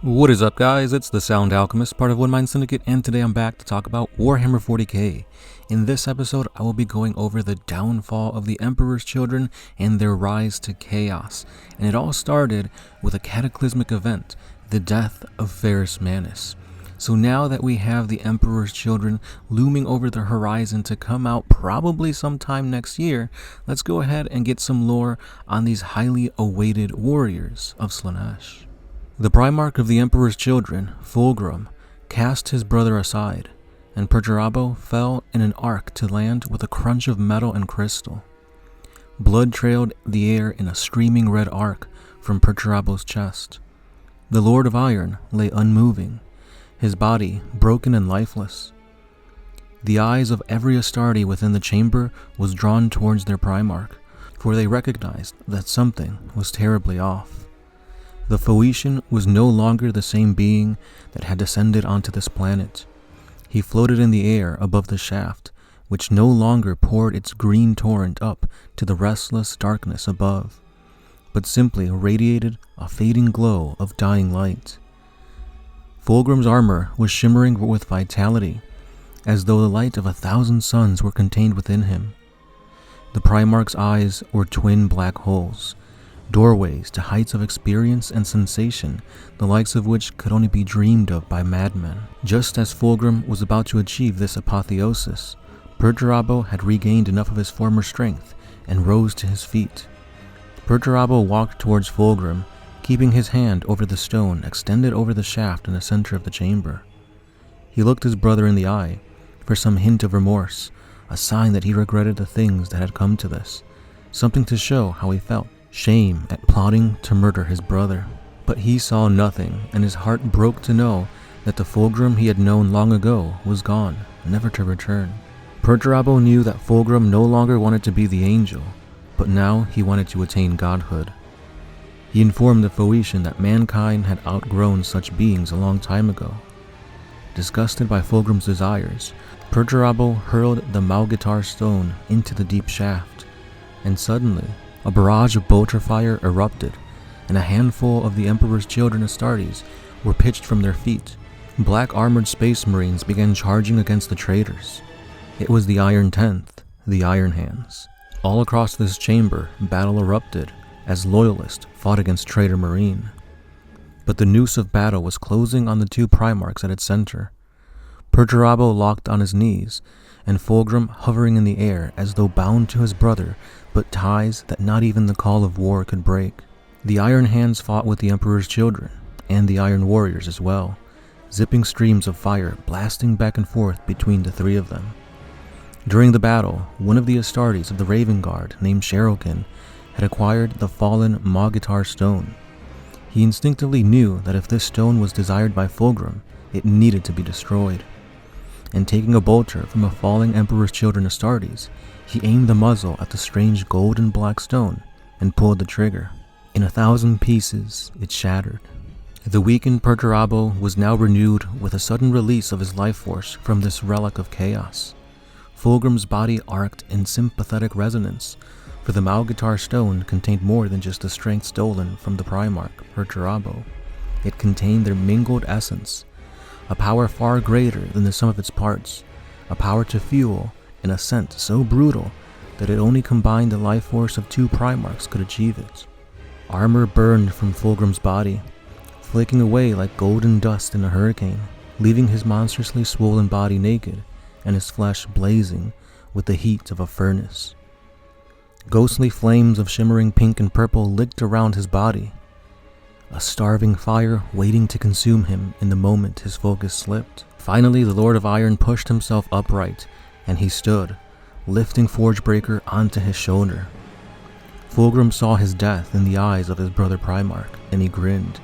What is up, guys? It's the Sound Alchemist, part of One Mind Syndicate, and today I'm back to talk about Warhammer 40K. In this episode, I will be going over the downfall of the Emperor's Children and their rise to chaos. And it all started with a cataclysmic event, the death of Ferrus Manus. So now that we have the Emperor's Children looming over the horizon to come out probably sometime next year, let's go ahead and get some lore on these highly awaited warriors of Slaanesh. The Primarch of the Emperor's Children, Fulgrim, cast his brother aside, and Perturabo fell in an arc to land with a crunch of metal and crystal. Blood trailed the air in a streaming red arc from Perturabo's chest. The Lord of Iron lay unmoving, his body broken and lifeless. The eyes of every Astarte within the chamber was drawn towards their Primarch, for they recognized that something was terribly off. The Phoenician was no longer the same being that had descended onto this planet. He floated in the air above the shaft, which no longer poured its green torrent up to the restless darkness above, but simply radiated a fading glow of dying light. Fulgrim's armor was shimmering with vitality, as though the light of 1,000 suns were contained within him. The Primarch's eyes were twin black holes, doorways to heights of experience and sensation, the likes of which could only be dreamed of by madmen. Just as Fulgrim was about to achieve this apotheosis, Perturabo had regained enough of his former strength and rose to his feet. Perturabo walked towards Fulgrim, keeping his hand over the stone extended over the shaft in the center of the chamber. He looked his brother in the eye for some hint of remorse, a sign that he regretted the things that had come to this, something to show how he felt. Shame at plotting to murder his brother. But he saw nothing, and his heart broke to know that the Fulgrim he had known long ago was gone, never to return. Perturabo knew that Fulgrim no longer wanted to be the angel, but now he wanted to attain godhood. He informed the Phoenician that mankind had outgrown such beings a long time ago. Disgusted by Fulgrim's desires, Perturabo hurled the Malgitar stone into the deep shaft, and suddenly a barrage of bolter fire erupted, and a handful of the Emperor's Children Astartes were pitched from their feet. Black armored space marines began charging against the traitors. It was the Iron Tenth, the Iron Hands. All across this chamber, battle erupted as loyalists fought against traitor marine. But the noose of battle was closing on the two Primarchs at its center. Perturabo locked on his knees, and Fulgrim hovering in the air as though bound to his brother, but ties that not even the call of war could break. The Iron Hands fought with the Emperor's Children, and the Iron Warriors as well, zipping streams of fire blasting back and forth between the three of them. During the battle, one of the Astartes of the Raven Guard, named Sherokin, had acquired the fallen Malgitar stone. He instinctively knew that if this stone was desired by Fulgrim, it needed to be destroyed. And taking a bolter from a falling Emperor's Children Astartes, he aimed the muzzle at the strange golden black stone and pulled the trigger. In 1,000 pieces, it shattered. The weakened Perturabo was now renewed with a sudden release of his life force from this relic of chaos. Fulgrim's body arced in sympathetic resonance, for the Malgitar stone contained more than just the strength stolen from the Primarch, Perturabo. It contained their mingled essence, a power far greater than the sum of its parts, a power to fuel an ascent so brutal that it only combined the life force of two Primarchs could achieve it. Armor burned from Fulgrim's body, flaking away like golden dust in a hurricane, leaving his monstrously swollen body naked and his flesh blazing with the heat of a furnace. Ghostly flames of shimmering pink and purple licked around his body, a starving fire waiting to consume him in the moment his focus slipped. Finally, the Lord of Iron pushed himself upright, and he stood, lifting Forgebreaker onto his shoulder. Fulgrim saw his death in the eyes of his brother Primarch, and he grinned,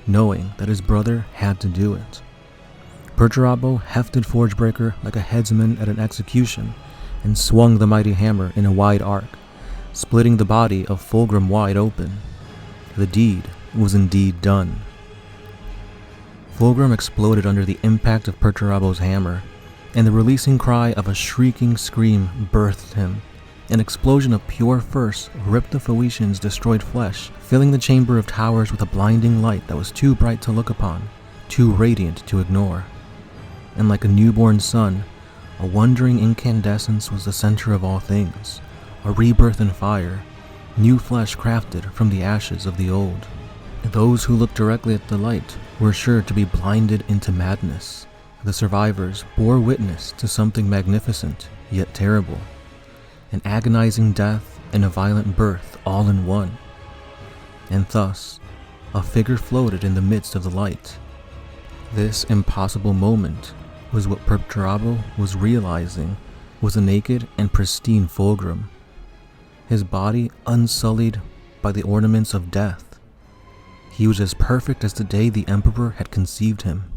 knowing that his brother had to do it. Perturabo hefted Forgebreaker like a headsman at an execution, and swung the mighty hammer in a wide arc, splitting the body of Fulgrim wide open. The deed was indeed done. Fulgrim exploded under the impact of Perturabo's hammer, and the releasing cry of a shrieking scream birthed him, An explosion of pure force ripped the Phoenicians' destroyed flesh, filling the chamber of towers with a blinding light that was too bright to look upon, too radiant to ignore. And like a newborn sun, a wondering incandescence was the center of all things, a rebirth in fire, new flesh crafted from the ashes of the old. Those who looked directly at the light were sure to be blinded into madness. The survivors bore witness to something magnificent, yet terrible. An agonizing death and a violent birth all in one. And thus, a figure floated in the midst of the light. This impossible moment was what Perturabo was realizing was a naked and pristine Fulgrim, his body unsullied by the ornaments of death. He was as perfect as the day the Emperor had conceived him.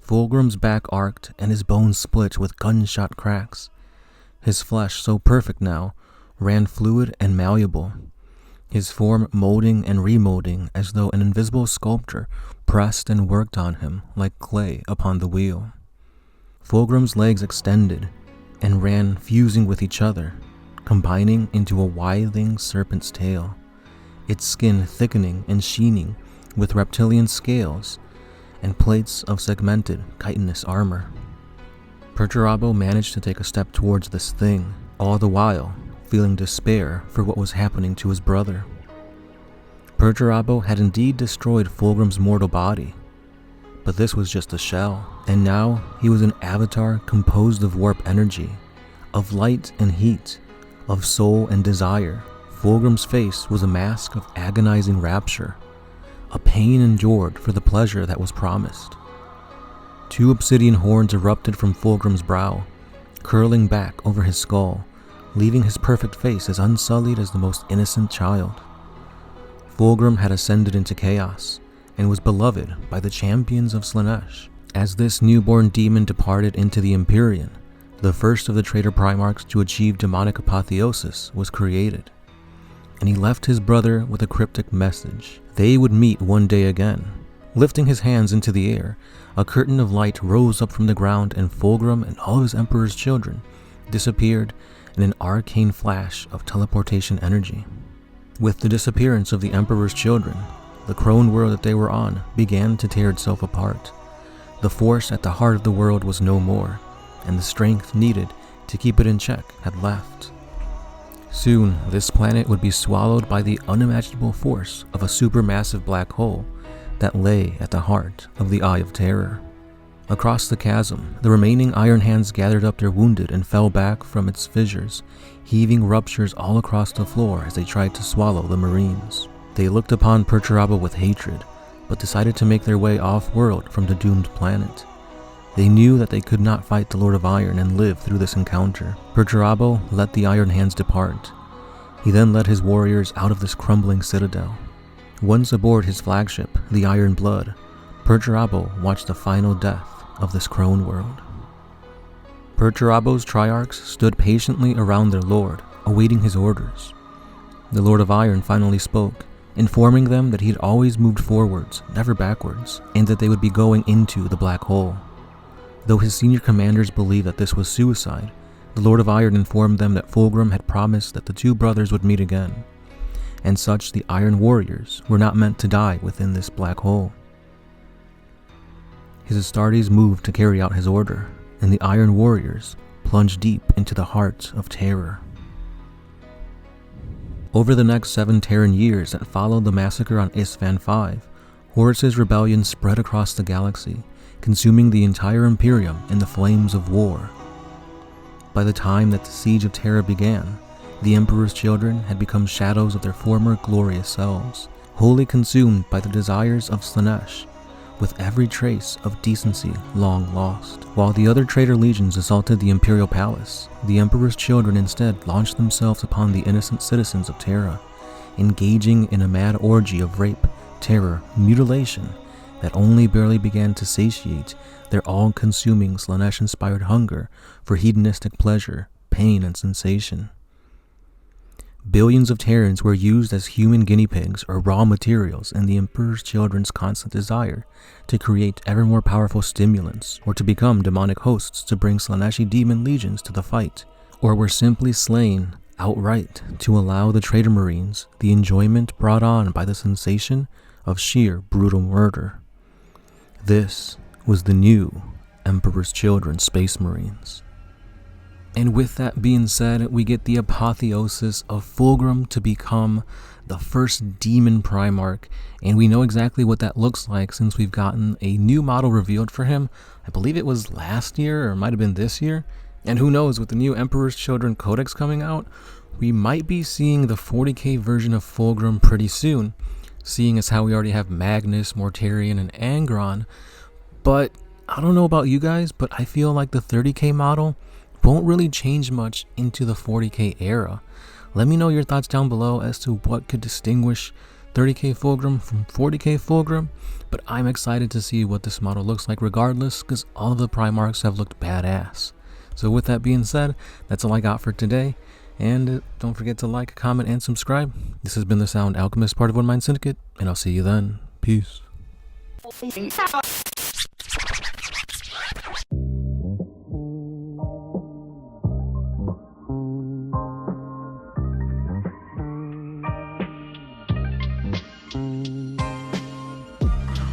Fulgrim's back arced and his bones split with gunshot cracks. His flesh, so perfect now, ran fluid and malleable, his form molding and remolding as though an invisible sculptor pressed and worked on him like clay upon the wheel. Fulgrim's legs extended and ran fusing with each other, combining into a writhing serpent's tail, its skin thickening and sheening with reptilian scales and plates of segmented chitinous armor. Perturabo managed to take a step towards this thing, all the while feeling despair for what was happening to his brother. Perturabo had indeed destroyed Fulgrim's mortal body, but this was just a shell, and now he was an avatar composed of warp energy, of light and heat, of soul and desire. Fulgrim's face was a mask of agonizing rapture, a pain endured for the pleasure that was promised. 2 obsidian horns erupted from Fulgrim's brow, curling back over his skull, leaving his perfect face as unsullied as the most innocent child. Fulgrim had ascended into chaos, and was beloved by the champions of Slaanesh. As this newborn demon departed into the Empyrean, the first of the traitor Primarchs to achieve demonic apotheosis was created, and he left his brother with a cryptic message. They would meet one day again. Lifting his hands into the air, a curtain of light rose up from the ground, and Fulgrim and all of his Emperor's children disappeared in an arcane flash of teleportation energy. With the disappearance of the Emperor's children, the crone world that they were on began to tear itself apart. The force at the heart of the world was no more, and the strength needed to keep it in check had left. Soon, this planet would be swallowed by the unimaginable force of a supermassive black hole that lay at the heart of the Eye of Terror. Across the chasm, the remaining Iron Hands gathered up their wounded and fell back from its fissures, heaving ruptures all across the floor as they tried to swallow the Marines. They looked upon Perturabo with hatred, but decided to make their way off-world from the doomed planet. They knew that they could not fight the Lord of Iron and live through this encounter. Perturabo let the Iron Hands depart. He then led his warriors out of this crumbling citadel. Once aboard his flagship, the Iron Blood, Perturabo watched the final death of this crone world. Perturabo's Triarchs stood patiently around their lord, awaiting his orders. The Lord of Iron finally spoke, informing them that he had always moved forwards, never backwards, and that they would be going into the black hole. Though his senior commanders believed that this was suicide, the Lord of Iron informed them that Fulgrim had promised that the 2 brothers would meet again, and such the Iron Warriors were not meant to die within this black hole. His Astartes moved to carry out his order, and the Iron Warriors plunged deep into the heart of terror. Over the next 7 Terran years that followed the massacre on Isstvan V, Horus's rebellion spread across the galaxy, consuming the entire Imperium in the flames of war. By the time that the Siege of Terra began, the Emperor's children had become shadows of their former glorious selves, wholly consumed by the desires of Slaanesh, with every trace of decency long lost. While the other traitor legions assaulted the Imperial Palace, the Emperor's children instead launched themselves upon the innocent citizens of Terra, engaging in a mad orgy of rape, terror, mutilation that only barely began to satiate their all-consuming Slaanesh-inspired hunger for hedonistic pleasure, pain, and sensation. Billions of Terrans were used as human guinea pigs or raw materials in the Emperor's children's constant desire to create ever more powerful stimulants, or to become demonic hosts to bring Slaaneshi demon legions to the fight, or were simply slain outright to allow the traitor marines the enjoyment brought on by the sensation of sheer brutal murder. This was the new Emperor's Children Space Marines. And with that being said, we get the apotheosis of Fulgrim to become the first demon Primarch, and we know exactly what that looks like since we've gotten a new model revealed for him. I believe it was last year or it might have been this year. And who knows, with the new Emperor's Children Codex coming out, we might be seeing the 40k version of Fulgrim pretty soon, seeing as how we already have Magnus, Mortarion, and Angron. But I don't know about you guys, but I feel like the 30k model won't really change much into the 40k era. Let me know your thoughts down below as to what could distinguish 30k Fulgrim from 40k Fulgrim, but I'm excited to see what this model looks like regardless, because all of the Primarchs have looked badass. So with that being said, that's all I got for today, and don't forget to like, comment, and subscribe. This has been the Sound Alchemist, part of One Mind Syndicate, and I'll see you then. Peace.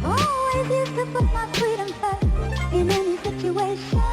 Always used to put my freedom first in any situation.